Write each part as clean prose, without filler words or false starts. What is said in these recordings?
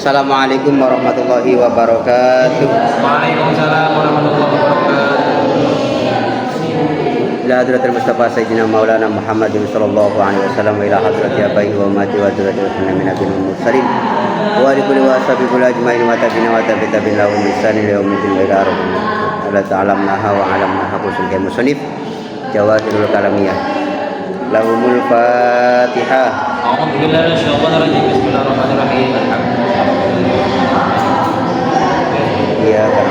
Assalamualaikum warahmatullahi wabarakatuh. Waalaikumsalam warahmatullahi wabarakatuh. Ila hadratil Mustafa Sayyidina Maulana Muhammadin sallallahu alaihi wasallam wa ila hadrati abaihi wa ummati wa dzurriyyati wa min nabiyyin mursalin wa li kulli washabi kulli ajmain wa tabi'ina wa tabi'in lahum bi ihsanin ila yaumil wa ila rabbina wa ta'alamnaha wa 'alamnaha qusul kalam musannif jawahirul kalamiyah lahumul fatihah. A'udzu billahi minasyaitonir rajim. Bismillahirrahmanirrahim. Iya kan.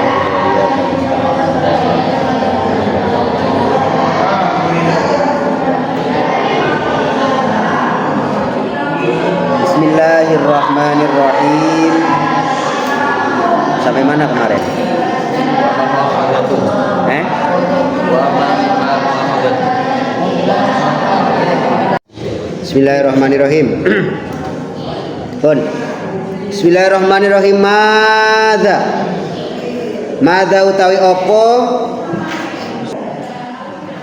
Bismillahirrahmanirrahim. Sampai mana kemarin? Bismillahirrahmanirrahim. Pun. Bismillahirrahmanirrahim. Madza utawi opo?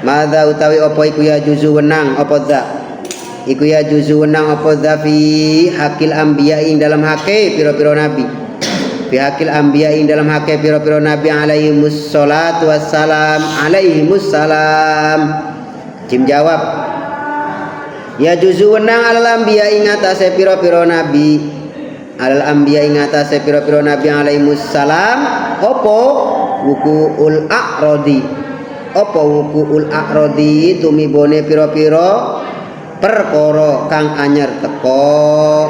Madza utawi opo iku ya juzu wenang opo dza? Iku ya juzu wenang opo dza fi hakil anbiya ing dalam hake pira-pira nabi. Fi hakil anbiya ing dalam hake pira-pira nabi alaihimus sholatu wassalam. Alaihimus salam. Jim jawab. Ya juzu wenang alal anbiya ing atase pira-pira nabi. Alal anbiya ing atase pira-pira nabi alaihimus salam apa wukuul a'radi. Apa wukuul a'radi tumibone pira-pira perkara kang anyar teka.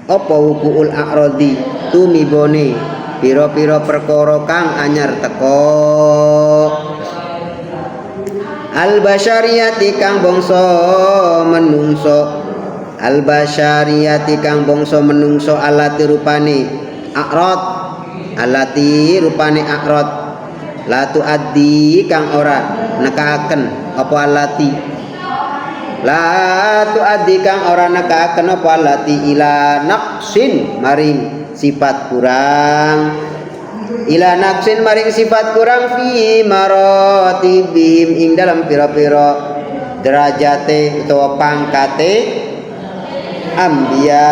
Apa wukuul a'radi tumibone pira-pira perkara kang anyar teka. Al basyariyati kang bangsa menungso. Al basyariyati kang bangsa menungso alati rupane a'rad. Alati rupane a'rad. La tuaddi kang ora nekaken apa alati. La tuaddi kang ora nekaken apa alati ila naqsin maring sifat kurang. Ila naqsin maring sifat kurang fi maratibihim ing dalam pira-pira derajate utawa pangkate anbiya.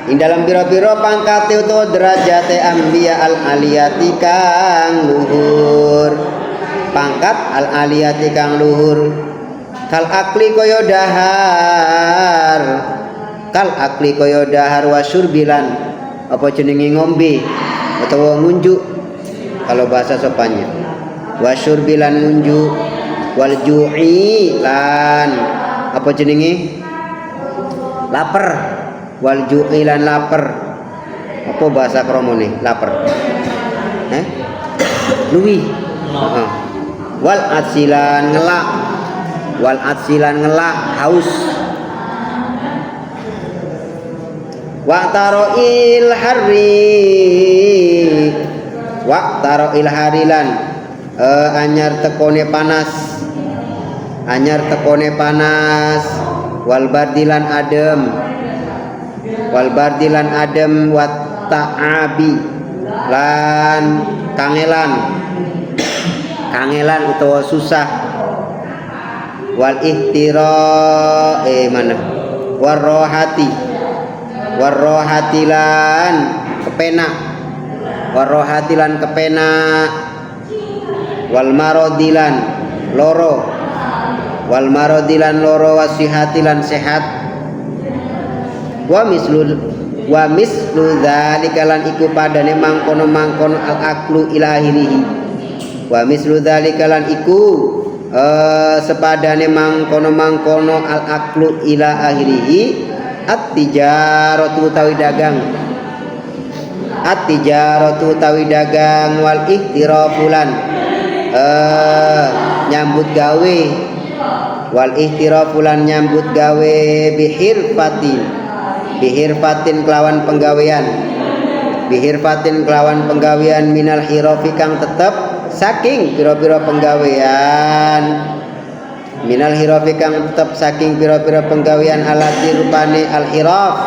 Ing dalam pira-pira pangkate utawa derajate anbiya al aliyati kang luhur. Pangkat al aliyati kang luhur. Kal akli kaya dahar. Kal akli kaya dahar wa syurbilan apa jenenge ngombe utawa ngunjuk kalau bahasa sopannya. Wa syurbilan ngunjuk wal ju'i lan apa jenenge lapar. Wal ju'i lan lapar. Apa bahasa kromone lapar? Luwi. Wal atsilan ngelak. Wal atsilan ngelak haus. Wa taroil hari. Wa taroil harilan anyar tekone panas. Anyar tekone panas. Wal bardilan adem. Wal bardilan adem wa ta'abi lan kangelan. Kangelan utawa susah. Wal ihtira mana? Warrohati. Warrohatilan kepenak. Warrohatilan kepenak. Wal marodilan loro. Wal marodilan loro wasihatilan sehat. Wa mislu dzalika lan iku padane mangkono-mangkono al aklu ila akhirih. Wa mislu dzalika lan iku sepadane mangkono-mangkono al aklu ila akhirih. At-tijaratu tawi dagang. At-tijaratu tawi dagang wal ihtirafulan nyambut gawe. Wal ihtirafulan nyambut gawe bihirfatin. Bihirfatin kelawan penggawean. Bihirfatin kelawan penggawean minal hirafi kang tetep saking pira-pira penggawean. Minal hirafi kang tetep saking pira-pira penggawean alati rupane al hiraf.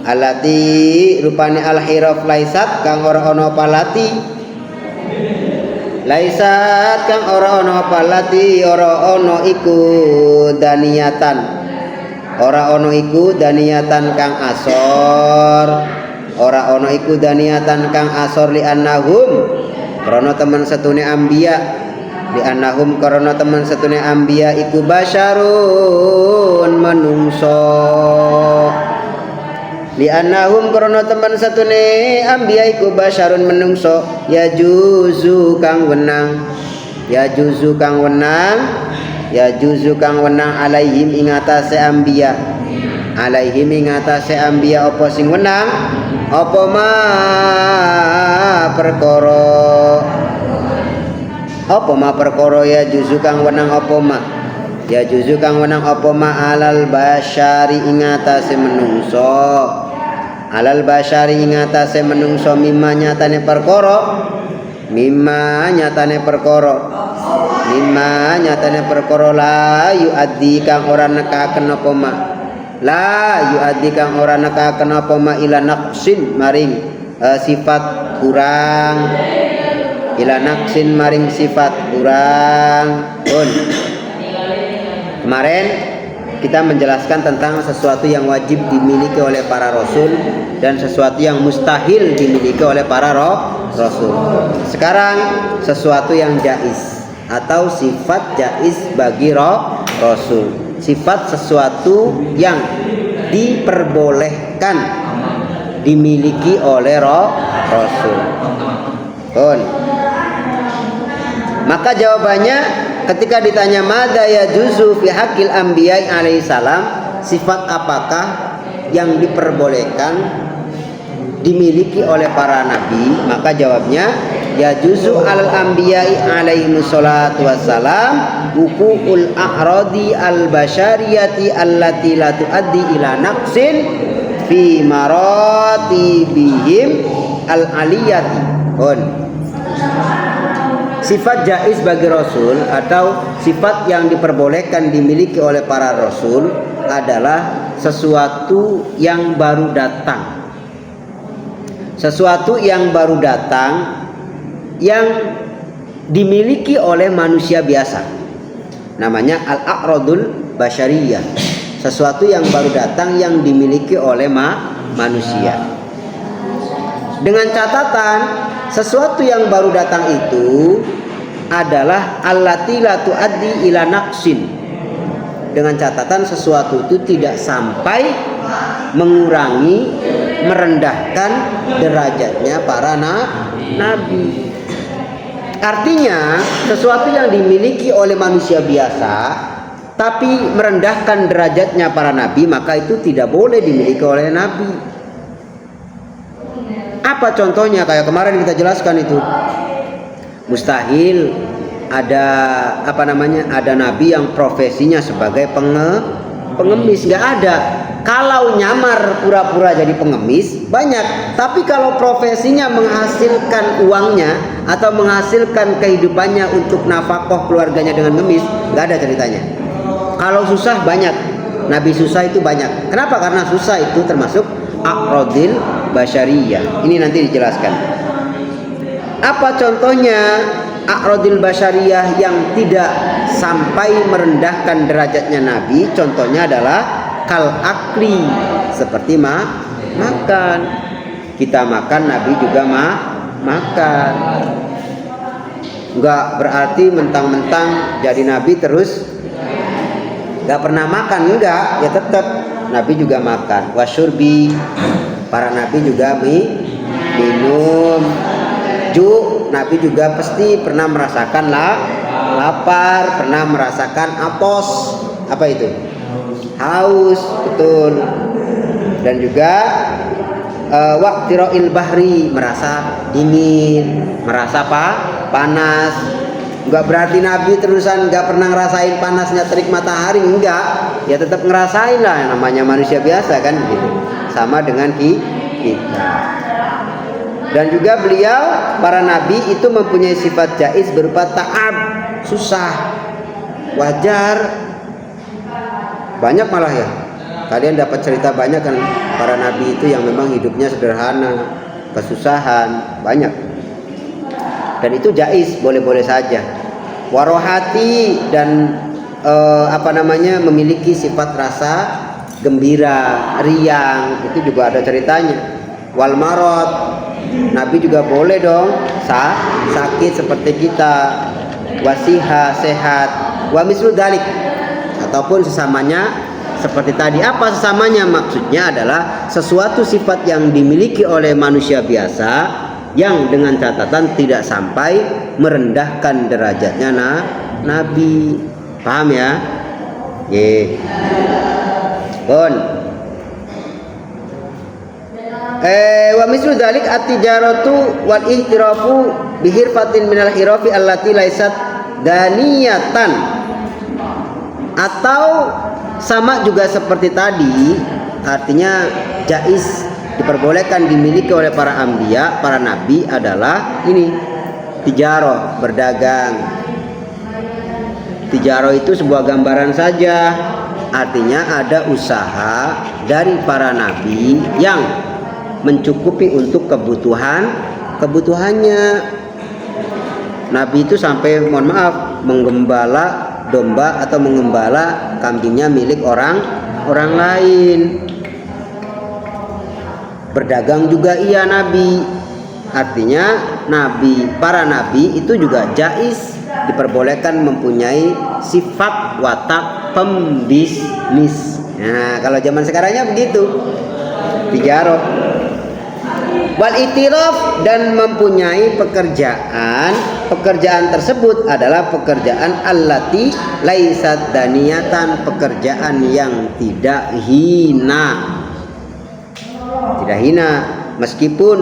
Alati rupane al hiraf laisat kang ora ana palati. Laisat kang ora ana palati ora ana iku daniyatan. ora ono iku daniyatan kang asor, ora ono iku daniyatan kang asor li annahum krana temen setune ambiya, li annahum krana temen setune ambiya iku basyarun menungso, li annahum krana temen setune ambiya iku basyarun menungso, ya juzu kang wenang, ya juzu kang wenang, ya juzu kang wenang alaihim ing atase ambiya, alaihim ing atase ambiya apa sing wenang, apa ma perkara, apa ma perkara, ya juzu kang wenang apa ma, ya juzu kang wenang apa ma alal basyari ing atase menungso, alal basyari ing atase menungso mimma nyatane perkara, mimma nyatane perkara, mimma nyatane perkara la yuaddi kang ora nekaken apa ma, la yuaddi kang ora nekaken apa ma ila naqsin maring sifat kurang, ila naqsin maring sifat kurang. Pun kemarin kita menjelaskan tentang sesuatu yang wajib dimiliki oleh para rasul dan sesuatu yang mustahil dimiliki oleh para rasul. Sekarang sesuatu yang jaiz atau sifat jaiz bagi rasul, sifat sesuatu yang diperbolehkan dimiliki oleh rasul. Maka jawabannya ketika ditanya madza yajuzu fi haqqil anbiya alaihi salam, sifat apakah yang diperbolehkan dimiliki oleh para nabi, maka jawabnya yajuzu alal anbiya'i alaihi salatu wassalam wuqu'ul a'radi al basyariyati allati la tuaddi ila naqsin fi maratibihim al aliyati. Sifat jaiz bagi rasul atau sifat yang diperbolehkan dimiliki oleh para rasul adalah sesuatu yang baru datang, sesuatu yang baru datang yang dimiliki oleh manusia biasa, namanya al-a'radul basyariyah, sesuatu yang baru datang yang dimiliki oleh manusia. Dengan catatan sesuatu yang baru datang itu adalah allati la tuaddi ila naqsin, dengan catatan sesuatu itu tidak sampai mengurangi, merendahkan derajatnya para nabi. Artinya sesuatu yang dimiliki oleh manusia biasa tapi merendahkan derajatnya para nabi, maka itu tidak boleh dimiliki oleh nabi. Apa contohnya? Kayak kemarin kita jelaskan itu mustahil ada ada nabi yang profesinya sebagai pengemis, nggak ada. Kalau nyamar pura-pura jadi pengemis banyak, tapi kalau profesinya menghasilkan uangnya atau menghasilkan kehidupannya untuk nafkah keluarganya dengan ngemis, nggak ada ceritanya. Kalau susah banyak, nabi susah itu banyak. Kenapa? Karena susah itu termasuk aqradil basyariyah. Ini nanti dijelaskan. Apa contohnya aqradil basyariyah yang tidak sampai merendahkan derajatnya nabi? Contohnya adalah kal akli, seperti makan. Kita makan, nabi juga makan. Enggak berarti mentang-mentang jadi nabi terus enggak pernah makan, enggak, ya tetap nabi juga makan. Wasyurbi, para nabi juga minum. Nabi juga pasti pernah merasakan lapar, pernah merasakan apos. Apa itu? Haus, betul. Dan juga waqtira'il bahri, merasa dingin, merasa panas. Enggak berarti nabi terusan enggak pernah ngerasain panasnya terik matahari, enggak. Ya tetap ngerasain lah, namanya manusia biasa kan gitu. Sama dengan kita. Dan juga beliau, para nabi itu mempunyai sifat jaiz berupa ta'ab, susah, wajar. Banyak malah ya, kalian dapat cerita banyak kan para nabi itu yang memang hidupnya sederhana, kesusahan, banyak. Dan itu jaiz, boleh-boleh saja. Warohati dan memiliki sifat rasa gembira, riang, itu juga ada ceritanya. Wal marad, Nabi juga boleh dong sakit seperti kita. Wasiha, sehat. Wa mislu dalik, ataupun sesamanya seperti tadi. Apa sesamanya? Maksudnya adalah sesuatu sifat yang dimiliki oleh manusia biasa yang dengan catatan tidak sampai merendahkan derajatnya Nabi. Paham ya? Ye. Bon. Wa mislu dzalik at-tijaratu wal ihtirafu bihirfatin minal hirafi allati laysat daniyatan. Atau sama juga seperti tadi, artinya jaiz, diperbolehkan dimiliki oleh para anbiya, para nabi adalah ini tijarah, berdagang. Tijarah itu sebuah gambaran saja, artinya ada usaha dari para nabi yang mencukupi untuk kebutuhannya. Nabi itu sampai, mohon maaf, menggembala domba atau mengembala kambingnya milik orang lain. Berdagang juga iya Nabi. Artinya para nabi itu juga jaiz, diperbolehkan mempunyai sifat watak pembisnis. Nah, kalau zaman sekarangnya begitu. Tijarah. Wal itiraf, dan mempunyai pekerjaan tersebut adalah pekerjaan allati laisat daniyatan, pekerjaan yang tidak hina. Tidak hina, meskipun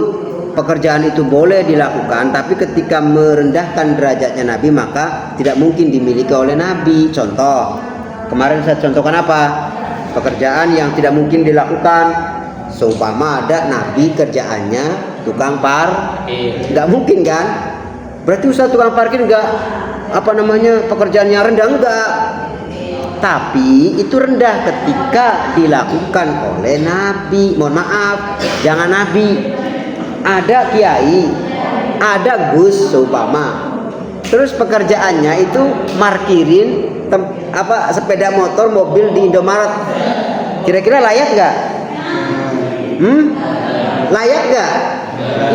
pekerjaan itu boleh dilakukan, tapi ketika merendahkan derajatnya Nabi maka tidak mungkin dimiliki oleh Nabi. Contoh, kemarin saya contohkan apa? Pekerjaan yang tidak mungkin dilakukan. Seumpama ada Nabi kerjaannya tukang parkir, nggak mungkin kan? Berarti usaha tukang parkir nggak pekerjaannya rendah? Enggak. Tapi itu rendah ketika dilakukan oleh Nabi. Mohon maaf, jangan Nabi. Ada kiai, ada Gus seumpama. Terus pekerjaannya itu markirin sepeda motor, mobil di Indomaret. Kira-kira layak nggak? Layak nggak?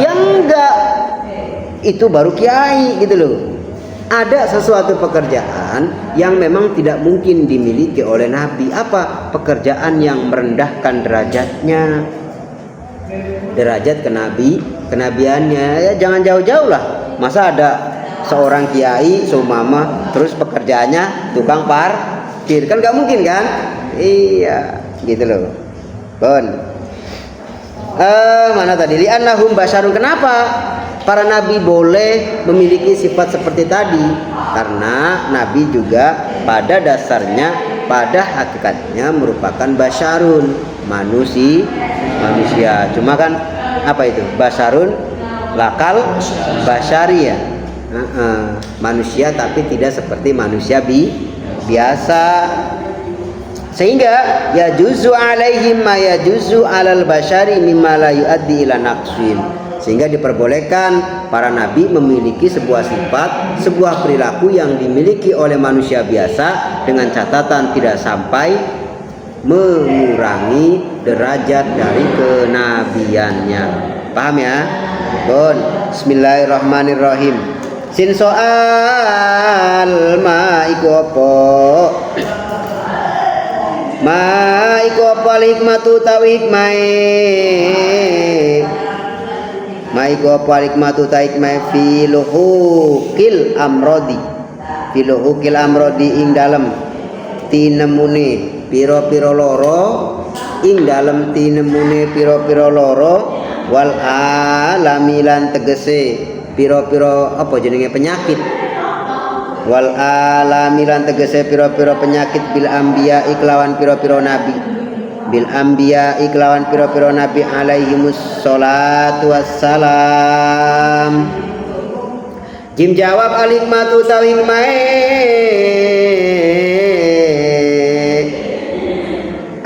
Ya enggak. Itu baru kiai gitu loh. Ada sesuatu pekerjaan yang memang tidak mungkin dimiliki oleh Nabi. Apa? Pekerjaan yang merendahkan derajatnya, derajat kenabiannya. Ya jangan jauh-jauh lah. Masa ada seorang kiai seumpama terus pekerjaannya tukang parkir, kan nggak mungkin kan? Iya, gitu loh. Bon. Mana tadi? Li'annahum basyarun. Kenapa para nabi boleh memiliki sifat seperti tadi? Karena nabi juga pada dasarnya, pada hakikatnya merupakan basyarun, manusia. Cuma kan apa itu? Basyarun lakal basyari ya. Manusia tapi tidak seperti manusia biasa. Sehingga ya juzu alaihim ma ya juzu alal basyari mimma la yuaddi ila naqsin. Sehingga diperbolehkan para nabi memiliki sebuah sifat, sebuah perilaku yang dimiliki oleh manusia biasa dengan catatan tidak sampai mengurangi derajat dari kenabiannya. Paham ya? Bon, bismillahirrahmanirrahim. Sin soal ma iku apa? Ma iku apa hikmatu tawi hikmai. Ma iku apa hikmatu tawi hikmai fi luhukil amrodi. Fi luhukil amrodi ing dalem tinemune pira-pira loro, ing dalem tinemune pira-pira loro, wal alamilan tegese pira-pira apa jenenge penyakit. Wal alamilan tegese pira-pira penyakit bil anbiya iklawan pira-pira nabi. Bil anbiya iklawan pira-pira nabi alaihimus sholatu wassalam. Jim jawab al hikmatu tawikmae.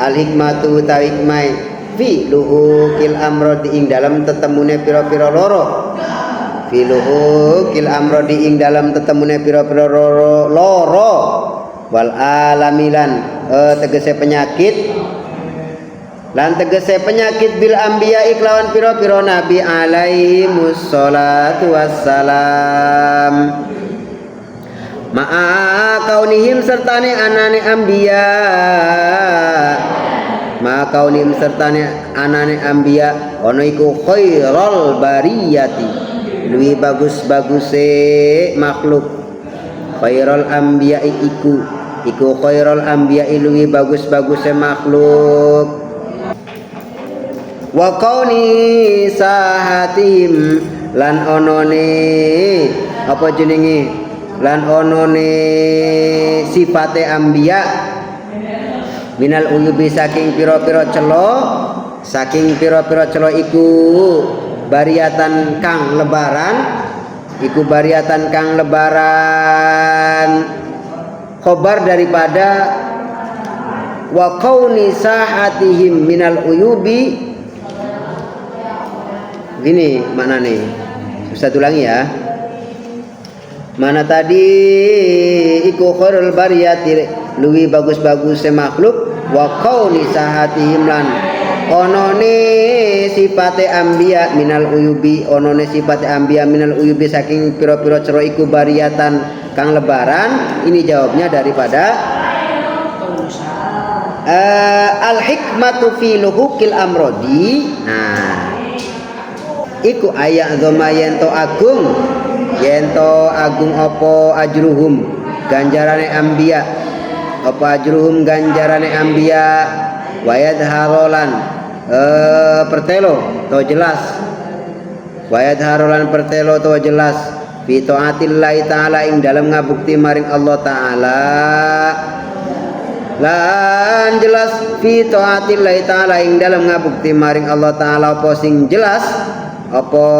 Al hikmatu tawikmae fi luhukil amrodi ing dalam tetemune pira-pira loro. Filuhu kil amrodi ing dalam tetemune pira-pira loro wal alamilan tegese penyakit lan tegese penyakit bil anbiya iklawan piro-piro nabi alaihimus sholatu wassalam ma'a kaunihim sertane anane anbiya ono iku khairul bariyati luwih bagus-baguse makhluk khairul anbiya iku khairul anbiya luwih bagus-baguse makhluk wa kauni sahatihim lan onone apa jenenge lan onone sifate anbiya minal uyubi saking piro-piro celo iku bariatan kang lebaran khobar daripada wa kauni sahatihim minal uyubi. Gini maknane bisa ulangi ya. Mana tadi iku khairul bariyati luwi bagus-bagus makhluk wa kauni sahatihim lan onone sifate anbiya minal uyubi saking piro-piro cero iku bariyatan kang lebaran. Ini jawabnya daripada al hikmatu fi luhukil amrodi. Nah iku ayak zoma yento agung opo ajruhum ganjarane anbiya wayad harolan pertelo to jelas fi taatillahi taala ing dalam ngabukti maring Allah taala lan jelas fi taatillahi taala ing dalam ngabukti maring Allah taala apa sing jelas apa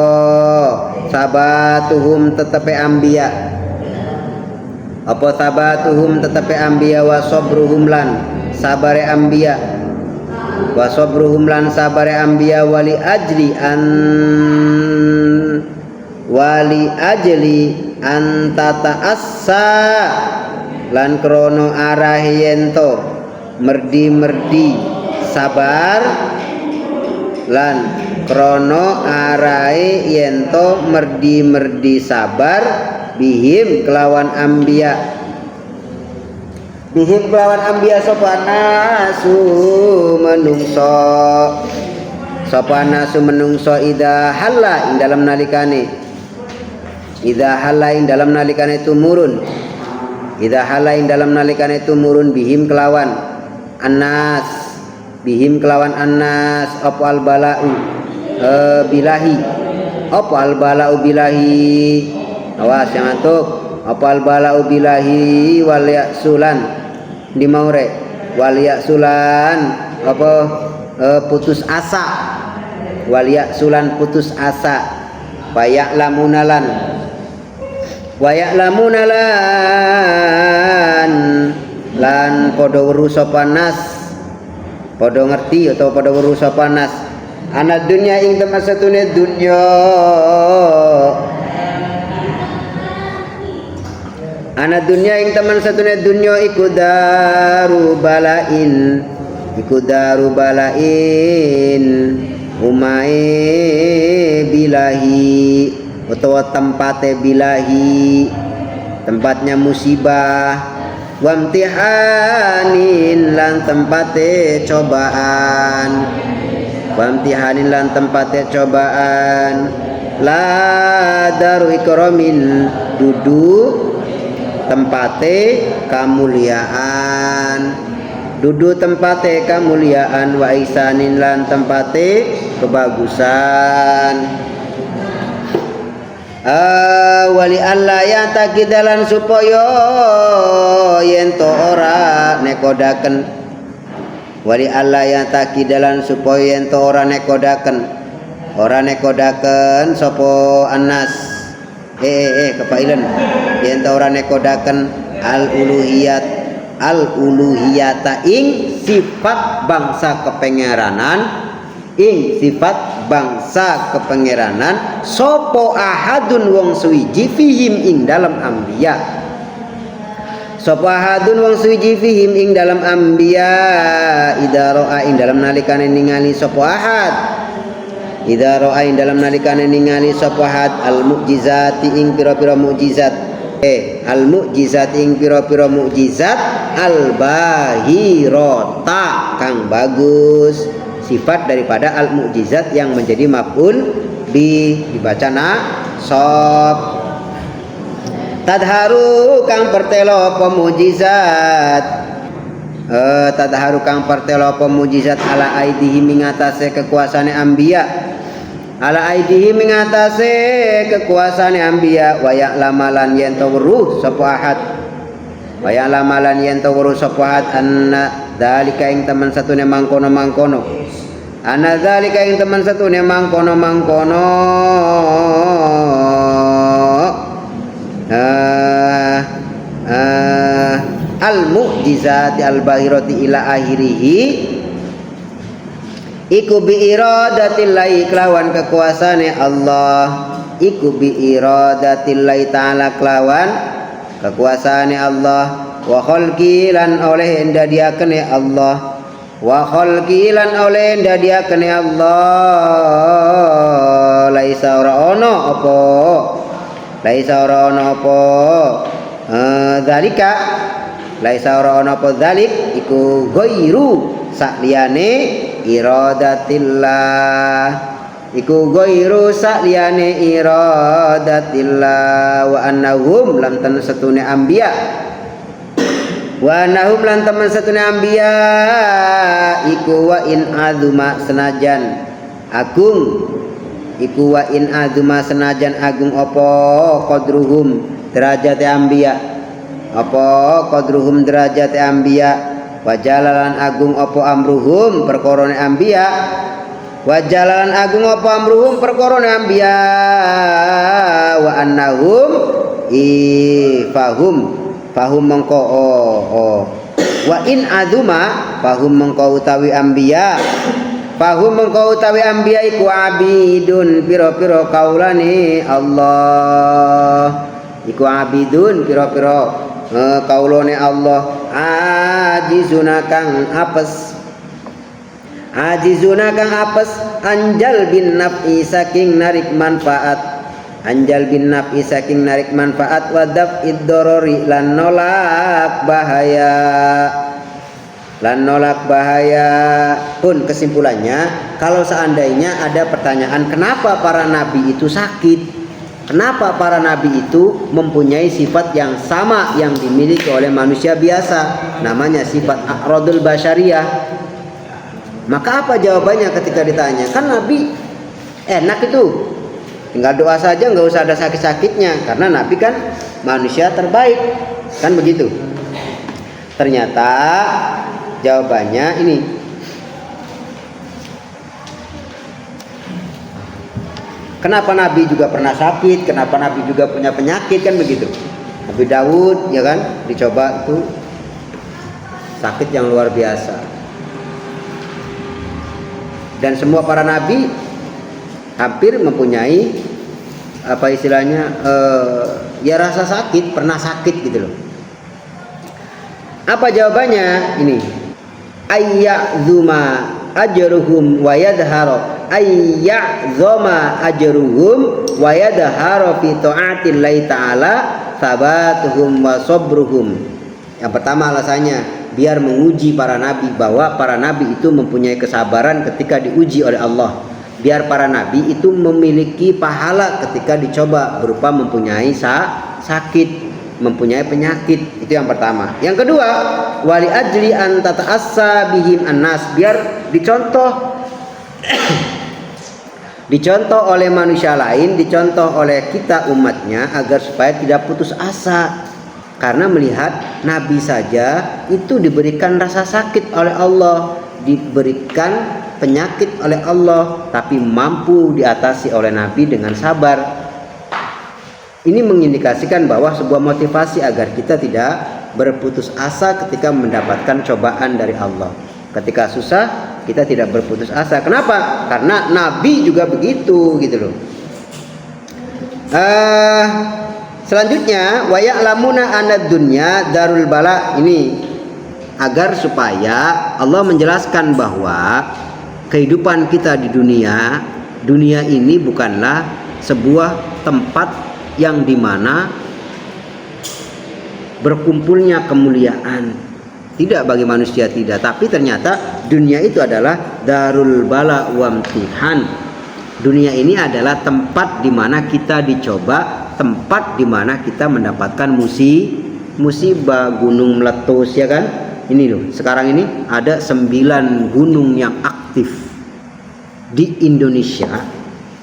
sabatuhum tetepe anbiya wa sabruhum lan sabare anbiya wali ajli an tataassa lan krono arah yento merdi sabar lan krono arai yento merdi sabar bihim kelawan anbiya sapa nasu menungso idza halla ing dalam nalikane tumurun bihim kelawan annas apa al bala'u bilahi awas yang ngantuk apa al bala'u bilahi wal ya'sulan di maure wal ya'sulan apa putus asa waya'lamunalan lan podo weruh sapa nas podo ngerti atau podo weruh sapa nas ana dunya ing teman satune dunya iku daru balain umae bilahi utawa tempatnya musibah wamtihanin lan tempate cobaan la daru ikramin dudu tempate kamuliaan wa ihsanin lan tempate kebagusan wali alla ya takidalan supaya yento ora nekodaken sapa annas kepailen yento ora nekodaken al uluhiyata ing sifat bangsa kepengeranan sopo ahadun wong suwiji fihim ing dalam anbiya sapa ahadun wong suwiji fihim ing dalam anbiya idza ra'a ing dalam nalikane ningali sapa ahad idza ra'a ing dalam nalikane ningali sapa ahad al mukjizati ing pira-pira mukjizat al mukjizat ing pira-pira mukjizat al bahirota kang bagus, sifat daripada al mukjizat yang menjadi maf'ul dibaca nasab. Tadharu kang pertelo pemujizat tadharu kang pertelo pemujizat ala aidihim ing atase kekuasaane anbiya ala aidihim ing atase kekuasaane anbiya wa ya'lamalan yen tawruh sapa ahad wa ya'lamalan yen tawruh sapa ahad anna dalika ing teman satune mangkono anna dalika ing teman satune mangkono al mu'jizati al bahirati ila akhirihi iku bi iradatillahi kelawan kekuasaane Allah iku bi iradatillahi ta'ala kelawan kekuasaane Allah wa khalqi lan oleh ndadiakene Allah wa khalqi lan oleh ndadiakene Allah laisa ora ono apa zalika laisa ora ono apa zalik iku ghairu sakliyane iradatillah iku ghairu sakliyane iradatillah wa annahum lam tan satune anbiya wa annahum lan teman satune anbiya iku wa in azuma senajan agung iku wa in azuma senajan agung apa qadruhum derajate anbiya apa qadruhum derajate anbiya wa jalalan agung apa amruhum perkorone anbiya wa jalalan agung apa amruhum perkorone anbiya wa annahum fahum mengko wa in azuma fahum mengko utawi anbiya fahum mengko utawi anbiya iku abidun pira-pira kaulane Allah iku abidun pira-pira kaulane Allah ajizuna kang apes anjal bin naf'i saking narik manfaat wa daf'id dorori lan nolak bahaya pun kesimpulannya kalau seandainya ada pertanyaan kenapa para nabi itu sakit, kenapa para nabi itu mempunyai sifat yang sama yang dimiliki oleh manusia biasa, namanya sifat a'radul basyariyah, maka apa jawabannya ketika ditanya? Kan nabi enak itu, tinggal doa saja nggak usah ada sakit-sakitnya karena nabi kan manusia terbaik, kan begitu. Ternyata jawabannya ini. Kenapa Nabi juga pernah sakit? Kenapa Nabi juga punya penyakit? Kan begitu. Nabi Daud ya kan dicoba itu sakit yang luar biasa. Dan semua para nabi hampir mempunyai apa istilahnya ya rasa sakit, pernah sakit gitu loh. Apa jawabannya? Ini ayya'zuma ajruhum wa yadhharu ayya'zuma ajruhum wa yadhharu fi ta'atillahi ta'ala sabatuhum wa sabruhum. Yang pertama alasannya biar menguji para nabi bahwa para nabi itu mempunyai kesabaran ketika diuji oleh Allah. Biar para nabi itu memiliki pahala ketika dicoba berupa mempunyai sakit, mempunyai penyakit. Itu yang pertama. Yang kedua, wali ajli an tata'assa bihim annas, biar dicontoh oleh manusia lain, dicontoh oleh kita umatnya agar supaya tidak putus asa. Karena melihat nabi saja itu diberikan rasa sakit oleh Allah, diberikan penyakit oleh Allah, tapi mampu diatasi oleh nabi dengan sabar. Ini mengindikasikan bahwa sebuah motivasi agar kita tidak berputus asa ketika mendapatkan cobaan dari Allah. Ketika susah, kita tidak berputus asa. Kenapa? Karena nabi juga begitu gitu loh. Selanjutnya wa ya'lamuna anad dunya darul bala, ini agar supaya Allah menjelaskan bahwa kehidupan kita di dunia ini bukanlah sebuah tempat yang dimana berkumpulnya kemuliaan. Tidak, bagi manusia tidak, tapi ternyata dunia itu adalah darul bala wamtihan. Dunia ini adalah tempat dimana kita dicoba, tempat dimana kita mendapatkan musibah, gunung meletus, ya kan? Ini loh, sekarang ini ada 9 gunung yang aktif di Indonesia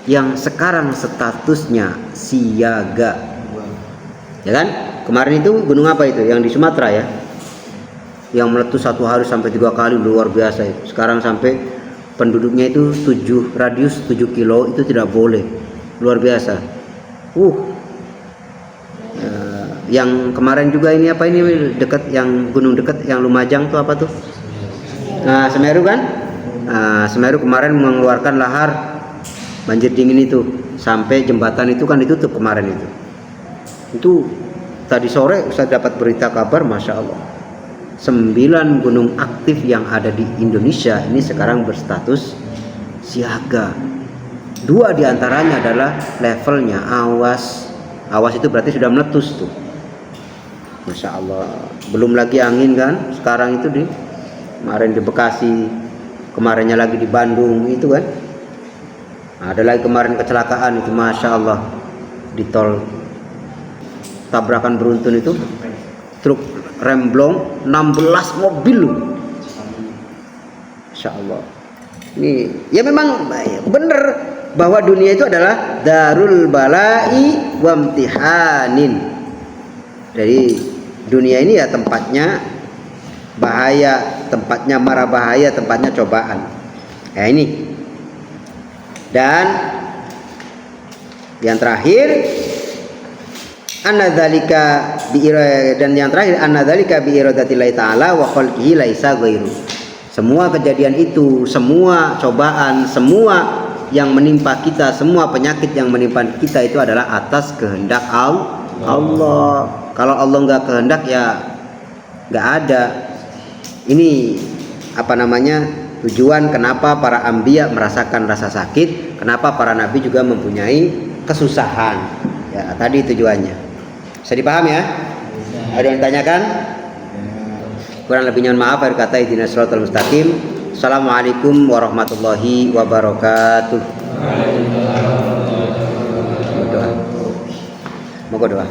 yang sekarang statusnya siaga. Ya kan? Kemarin itu gunung apa itu? Yang di Sumatera ya. Yang meletus satu hari sampai 3 kali, luar biasa itu. Sekarang sampai penduduknya itu radius 7 kilo itu tidak boleh. Luar biasa. Yang kemarin juga ini apa ini dekat, yang gunung dekat yang Lumajang tuh apa tuh? Nah, Semeru kan? Nah, Semeru kemarin mengeluarkan lahar banjir dingin itu sampai jembatan itu kan ditutup kemarin itu. Itu tadi sore saya dapat berita kabar, masya Allah, 9 gunung aktif yang ada di Indonesia ini sekarang berstatus siaga. 2 diantaranya adalah levelnya awas. Awas itu berarti sudah meletus tuh. Masya Allah. Belum lagi angin kan. Sekarang itu kemarin di Bekasi, kemarinnya lagi di Bandung itu kan. Ada lagi kemarin kecelakaan itu, masya Allah, di tol, tabrakan beruntun itu, truk remblong 16 mobil loh. Masya Allah. Ini ya memang benar bahwa dunia itu adalah darul balai wamtihanin. Jadi dunia ini ya tempatnya bahaya, tempatnya mara bahaya, tempatnya cobaan. Ya ini. Dan yang terakhir annadzalika bi iradatillahi ta'ala wa khalqihi laisa ghairu. Semua kejadian itu, semua cobaan, semua yang menimpa kita, semua penyakit yang menimpa kita itu adalah atas kehendak Allah. Kalau Allah nggak kehendak ya nggak ada. Ini apa namanya, tujuan kenapa para anbiya merasakan rasa sakit, kenapa para nabi juga mempunyai kesusahan. Ya tadi tujuannya. Bisa dipahami ya? Ada yang tanyakan? Kurang lebihnya maaf, akhir kata ihdinas shiratal mustaqim. Assalamualaikum warahmatullahi wabarakatuh. Mau doa.